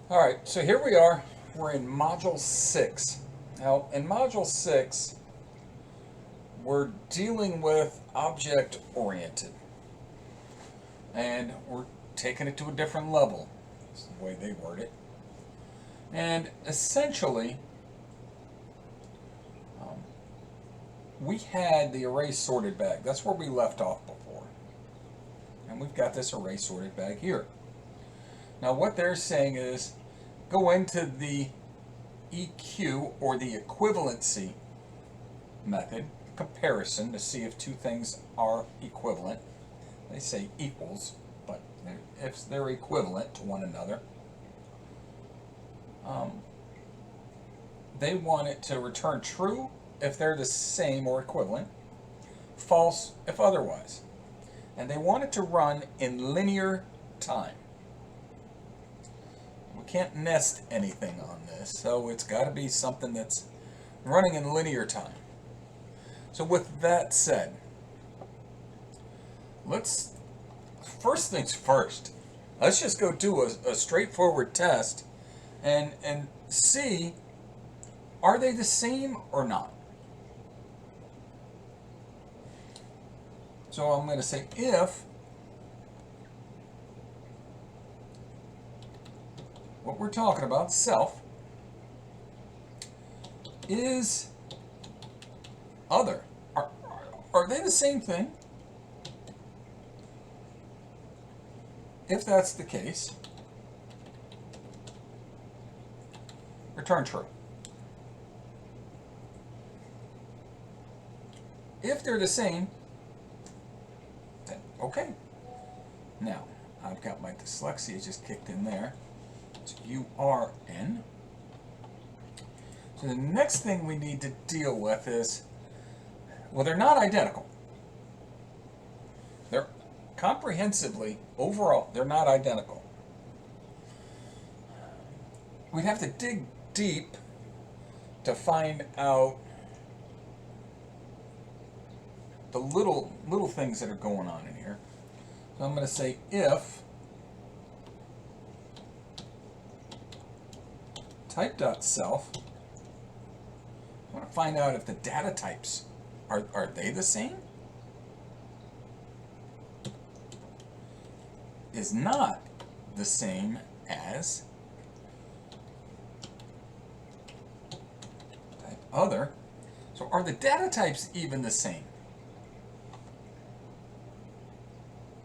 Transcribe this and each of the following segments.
All right, so here we are. We're in Module 6. Now, in Module 6, we're dealing with object-oriented. And we're taking it to a different level. That's the way they word it. And essentially, um, we had the array sorted bag. That's where we left off before. And we've got this array sorted bag here. Now, what they're saying is go into the EQ, or the equivalency method, comparison, to see if two things are equivalent. They say equals, but if they're equivalent to one another, um, they want it to return true if they're the same or equivalent, false if otherwise. And they want it to run in linear time. We can't nest anything on this, so it's got to be something that's running in linear time. So with that said, let's, first things first, let's just go do a straightforward test and see, are they the same or not? So I'm going to say if what we're talking about, self, is other. Are they the same thing? If that's the case, return true. If they're the same, then okay. Now, I've got my dyslexia just kicked in there. It's URN. So the next thing we need to deal with is, well, they're not identical. They're comprehensively, overall, they're not identical. We'd have to dig deep to find out the little things that are going on in here. So I'm going to say if type.self, I want to find out if the data types are they the same? Is not the same as type other. So are the data types even the same?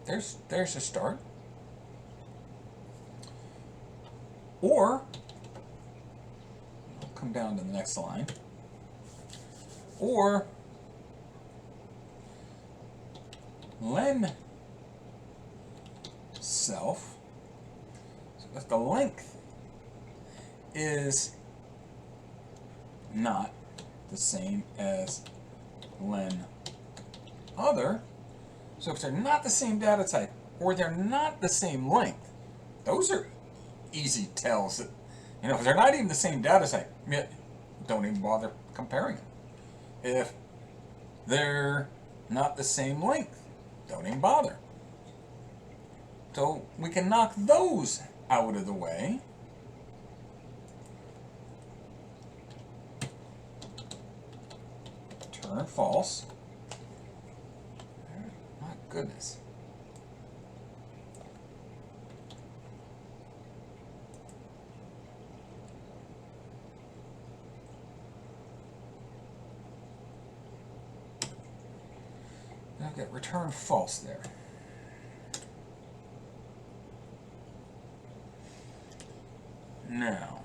There's a start. Or I'll come down to the next line. Or len self, so if the length is not the same as len other, so if they're not the same data type or they're not the same length, those are easy tells that, if they're not even the same data type, don't even bother comparing them. If they're not the same length, don't even bother. So we can knock those out of the way. Turn false. My goodness. I've got return false there. Now,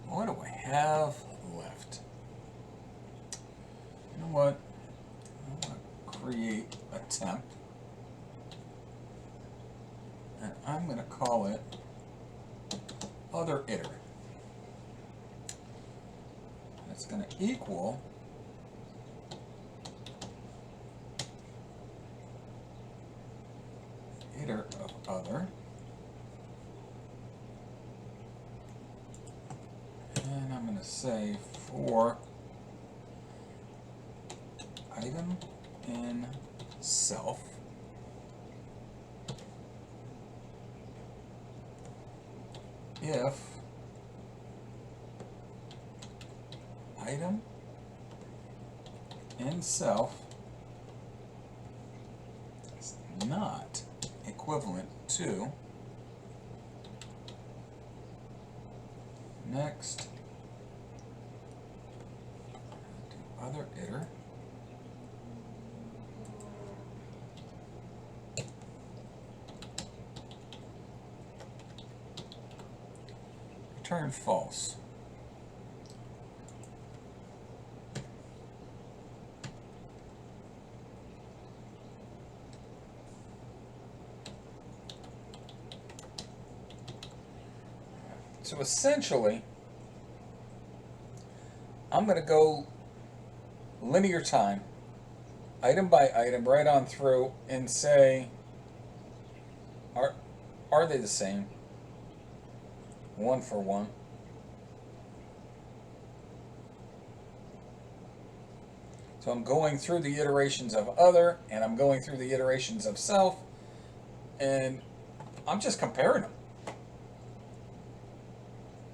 what do I have left? You know what? I'm going to create a temp, and I'm going to call it other iter. It's going to equal iter of other, and I'm going to say for item in self, if item in self is not equivalent to next to other iter return false. So essentially, I'm going to go linear time, item by item, right on through, and say, are they the same? One for one. So I'm going through the iterations of other, and I'm going through the iterations of self, and I'm just comparing them.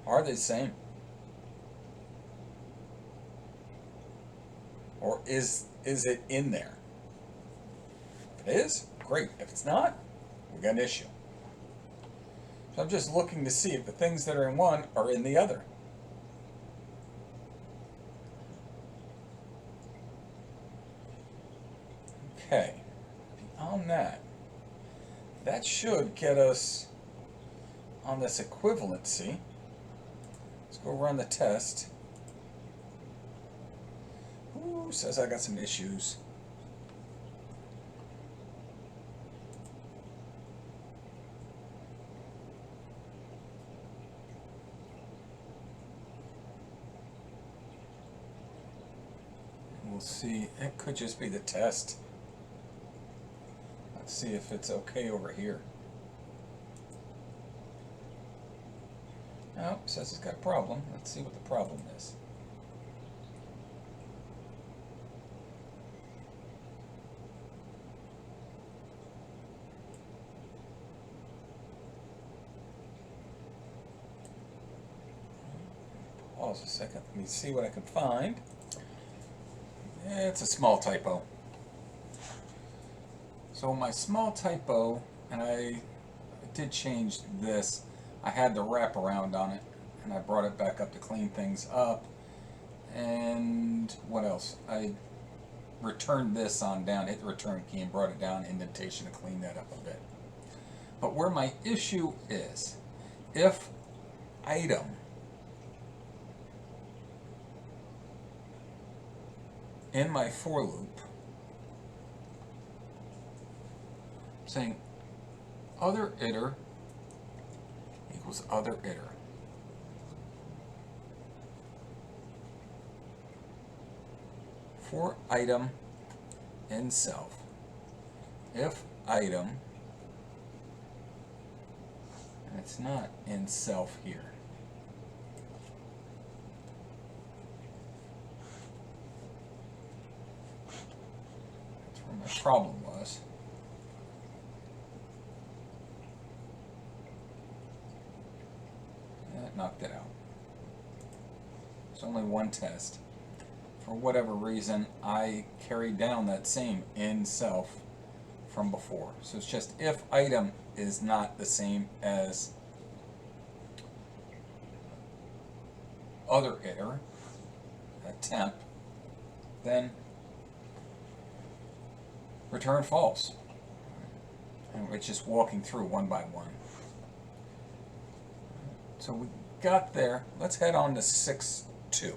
Are they the same? Or is it in there? If it is, great. If it's not, we've got an issue. So I'm just looking to see if the things that are in one are in the other. Okay. Beyond that, that should get us on this equivalency. Let's go run the test. Ooh, says I got some issues. We'll see. It could just be the test. Let's see if it's okay over here. Oh, says it's got a problem. Let's see what the problem is. Pause a second. Let me see what I can find. It's a small typo. So my small typo, and I did change this. I had the wraparound on it, and I brought it back up to clean things up. And what else? I returned this on down, hit the return key, and brought it down, indentation to clean that up a bit. But where my issue is, if item in my for loop, saying other iter equals other iter. For item in self, if item, and it's not in self here, that's where my problem was. That knocked it out. It's only one test. For whatever reason, I carried down that same in self from before. So it's just if item is not the same as other iter, a temp, then return false. And it's just walking through one by one. So we got there. Let's head on to 6.2.